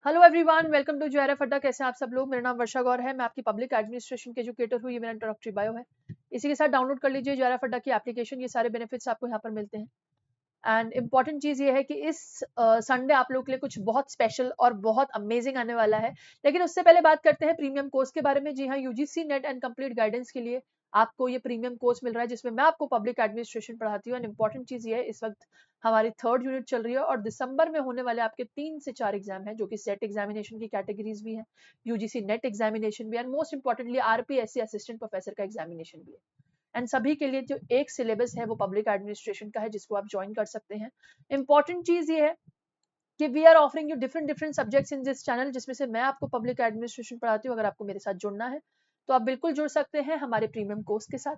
Hello everyone, welcome to JRF Adda. कैसे हैं आप सब लोग? मेरा नाम वर्षा गौर है, मैं आपकी पब्लिक एडमिनिस्ट्रेशन के एजुकेटर हूँ। ये मेरा इंट्रोडक्टरी बायो है। इसी के साथ डाउनलोड कर लीजिए जेआरएफ अड्डा की एप्लीकेशन। ये सारे बेनिफिट्स आपको यहाँ पर मिलते हैं। एंड इम्पॉर्टेंट चीज ये है कि इस संडे आप लोग के लिए कुछ बहुत स्पेशल और बहुत अमेजिंग आने वाला है। लेकिन उससे पहले बात करते हैं प्रीमियम कोर्स के बारे में। जी हाँ, UGC net and complete guidance के लिए आपको ये प्रीमियम कोर्स मिल रहा है, जिसमें मैं आपको पब्लिक एडमिनिस्ट्रेशन पढ़ाती हूँ। एंड इम्पॉर्टेंट चीज ये है, इस वक्त हमारी 3rd यूनिट चल रही है और दिसंबर में होने वाले आपके 3 से 4 एग्जाम है, जो कि सेट एग्जामिनेशन की कैटेगरीज भी है, यूजीसी नेट एग्जामिनेशन भी है, and most importantly RPSC assistant professor का एग्जामिनेशन भी है। एंड सभी के लिए जो एक सिलेबस है वो पब्लिक एडमिनिस्ट्रेशन का है, जिसको आप ज्वाइन कर सकते हैं। इंपॉर्टेंट चीज ये है कि we are offering you different different subjects in this channel, जिसमें से मैं आपको पब्लिक एडमिनिस्ट्रेशन पढ़ाती हूँ। अगर आपको मेरे साथ जुड़ना है तो आप बिल्कुल जुड़ सकते हैं हमारे प्रीमियम कोर्स के साथ।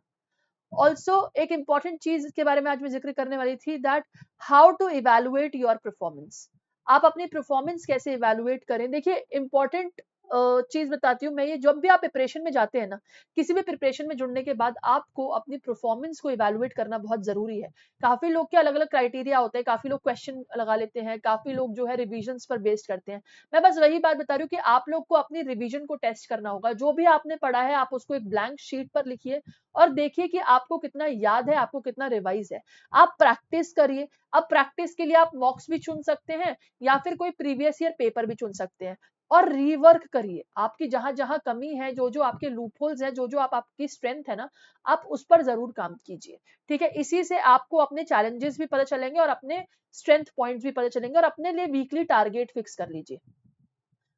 ऑल्सो एक इंपॉर्टेंट चीज के बारे में आज मैं जिक्र करने वाली थी, that how to evaluate your performance. आप अपनी परफॉर्मेंस कैसे इवेलुएट करें। देखिए, इंपॉर्टेंट चीज बताती हूँ मैं, ये जब भी आप प्रिपरेशन में जाते हैं ना, किसी भी प्रिपरेशन में जुड़ने के बाद आपको अपनी परफॉर्मेंस को इवेलुएट करना बहुत जरूरी है। काफी लोग के अलग अलग क्राइटेरिया होते हैं, काफी लोग क्वेश्चन लगा लेते हैं, काफी लोग जो है रिविजन्स पर बेस्ड करते हैं। मैं बस वही बात बता रही हूँ कि आप लोग को अपनी रिविजन को टेस्ट करना होगा। जो भी आपने पढ़ा है आप उसको एक ब्लैंक शीट पर लिखिए और देखिए कि आपको कितना याद है, आपको कितना रिवाइज है। आप प्रैक्टिस करिए। अब प्रैक्टिस के लिए आप मॉक्स भी चुन सकते हैं या फिर कोई प्रीवियस ईयर पेपर भी चुन सकते हैं। और रीवर्क करिए, आपकी जहां जहां कमी है, जो जो आपके लूपहोल्स है, जो जो आपकी स्ट्रेंथ है ना, आप उस पर जरूर काम कीजिए। ठीक है, इसी से आपको अपने चैलेंजेस भी पता चलेंगे और अपने स्ट्रेंथ पॉइंट्स भी पता चलेंगे। और अपने लिए वीकली टारगेट फिक्स कर लीजिए।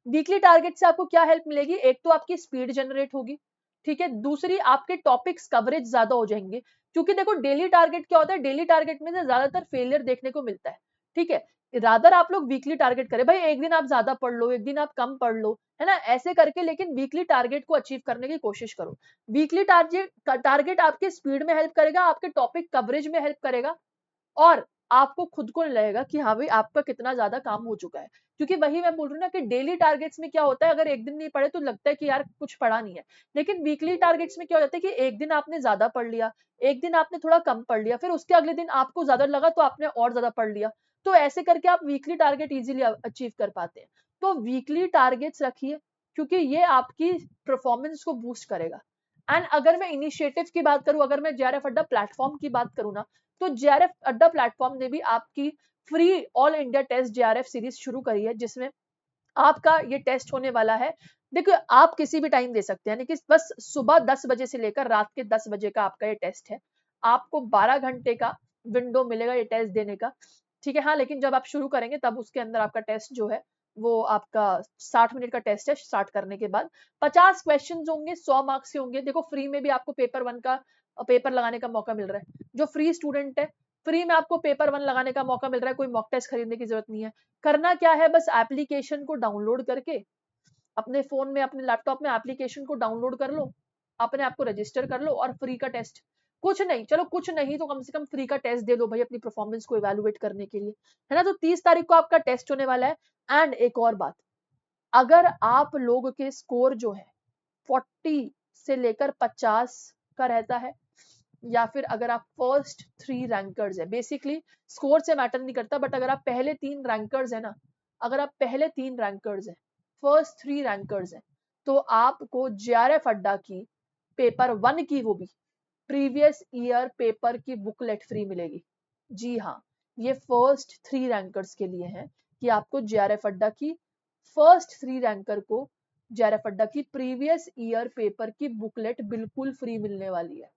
वीकली टारगेट से आपको क्या हेल्प मिलेगी? एक तो आपकी स्पीड जनरेट होगी, ठीक है। दूसरी, आपके टॉपिक्स कवरेज ज्यादा हो जाएंगे। क्योंकि देखो, डेली टारगेट क्या होता है? डेली टारगेट में से ज्यादातर फेलियर देखने को मिलता है, ठीक है। रादर आप लोग वीकली टारगेट करें। भाई, एक दिन आप ज्यादा पढ़ लो, एक दिन आप कम पढ़ लो, है ना, ऐसे करके, लेकिन वीकली टारगेट को अचीव करने की कोशिश करो। वीकली टारगेट टारगेट आपके स्पीड में हेल्प करेगा, आपके टॉपिक कवरेज में हेल्प करेगा, और आपको खुद को लगेगा कि हाँ भाई, आपका कितना ज्यादा काम हो चुका है। क्योंकि वही मैं बोल रही हूँ ना कि डेली टारगेट्स में क्या होता है, अगर एक दिन नहीं पढ़े तो लगता है कि यार कुछ पढ़ा नहीं है। लेकिन वीकली टारगेट्स में क्या हो जाता है कि एक दिन आपने ज्यादा पढ़ लिया, एक दिन आपने थोड़ा कम पढ़ लिया, फिर उसके अगले दिन आपको ज्यादा लगा तो आपने और ज्यादा पढ़ लिया। तो ऐसे करके आप वीकली टारगेट इजीली अचीव कर पाते हैं। तो वीकली टारगेट्स रखिए, क्योंकि ये आपकी परफॉर्मेंस को बूस्ट करेगा। एंड अगर मैं इनिशिएटिव की बात करूं, अगर मैं जेआरएफ अड्डा प्लेटफॉर्म की बात करूं ना, तो जेआरएफ अड्डा प्लेटफॉर्म ने भी आपकी free all India test JRF series शुरू करी है, जिसमें आपका ये टेस्ट होने वाला है। देखिए, आप किसी भी टाइम दे सकते हैं, यानी कि बस सुबह 10 बजे से लेकर रात के 10 बजे का आपका ये टेस्ट है। आपको 12 घंटे का विंडो मिलेगा ये टेस्ट देने का, ठीक है। हाँ, लेकिन जब आप शुरू करेंगे तब उसके अंदर आपका टेस्ट जो है वो आपका 60 मिनट का टेस्ट है। स्टार्ट करने के बाद 50 क्वेश्चन होंगे, 100 मार्क्स के होंगे। देखो, फ्री में भी आपको पेपर 1 का पेपर लगाने का मौका मिल रहा है। जो फ्री स्टूडेंट है, फ्री में आपको पेपर 1 लगाने का मौका मिल रहा है। कोई मॉक टेस्ट खरीदने की जरूरत नहीं है। करना क्या है? बस एप्लीकेशन को डाउनलोड करके अपने फोन में, अपने लैपटॉप में एप्लीकेशन को डाउनलोड कर लो, अपने आप को रजिस्टर कर लो और फ्री का टेस्ट। कुछ नहीं, चलो कुछ नहीं तो कम से कम फ्री का टेस्ट दे दो भाई, अपनी परफॉर्मेंस को इवेलुएट करने के लिए, है ना। तो 30 तारीख को आपका टेस्ट होने वाला है। एंड एक और बात, अगर आप लोग के स्कोर जो है 40 से लेकर 50 का रहता है, या फिर अगर आप फर्स्ट 3 रैंकर्स है, बेसिकली स्कोर से मैटर नहीं करता, बट अगर आप पहले 3 रैंकर्स है ना, अगर आप पहले 3 रैंकर्स है, फर्स्ट 3 रैंकर्स है, तो आपको जेआरएफ अड्डा की पेपर 1 की, वो भी प्रीवियस ईयर पेपर की बुकलेट फ्री मिलेगी। जी हाँ, ये फर्स्ट 3 रैंकर्स के लिए है कि आपको जेआरएफ अड्डा की फर्स्ट 3 रैंकर को जेआरएफ अड्डा की प्रीवियस ईयर पेपर की बुकलेट बिल्कुल फ्री मिलने वाली है।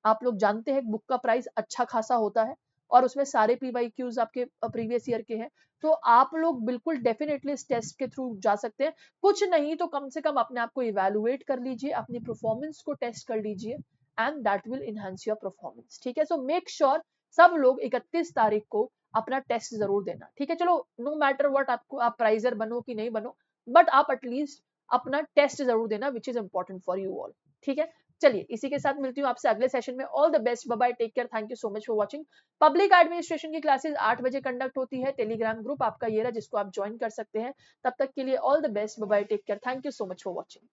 आप लोग जानते हैं बुक का प्राइस अच्छा खासा होता है और उसमें सारे पीवाईक्यूज आपके प्रीवियस ईयर के हैं। तो आप लोग बिल्कुल डेफिनेटली इस टेस्ट के थ्रू जा सकते हैं। कुछ नहीं तो कम से कम अपने आप को इवेलुएट कर लीजिए, अपनी परफॉर्मेंस को टेस्ट कर लीजिए, and that will enhance your performance. ठीक है, सो मेक श्योर सब लोग 31 तारीख को अपना टेस्ट जरूर देना। ठीक है, चलो नो मैटर व्हाट, आपको आप प्राइजर बनो कि नहीं बनो, बट आप एटलीस्ट अपना टेस्ट जरूर देना, which is important for you all. ठीक है, चलिए इसी के साथ मिलती हूँ आपसे अगले सेशन में। All the best, bye bye, take care, thank you so much for watching. Public administration की क्लासेस 8 बजे कंडक्ट होती है। टेलीग्राम ग्रुप आपका ये रहा, जिसको आप ज्वाइन कर सकते हैं। तब तक के लिए all the best, bye bye, take care, thank you so much for watching.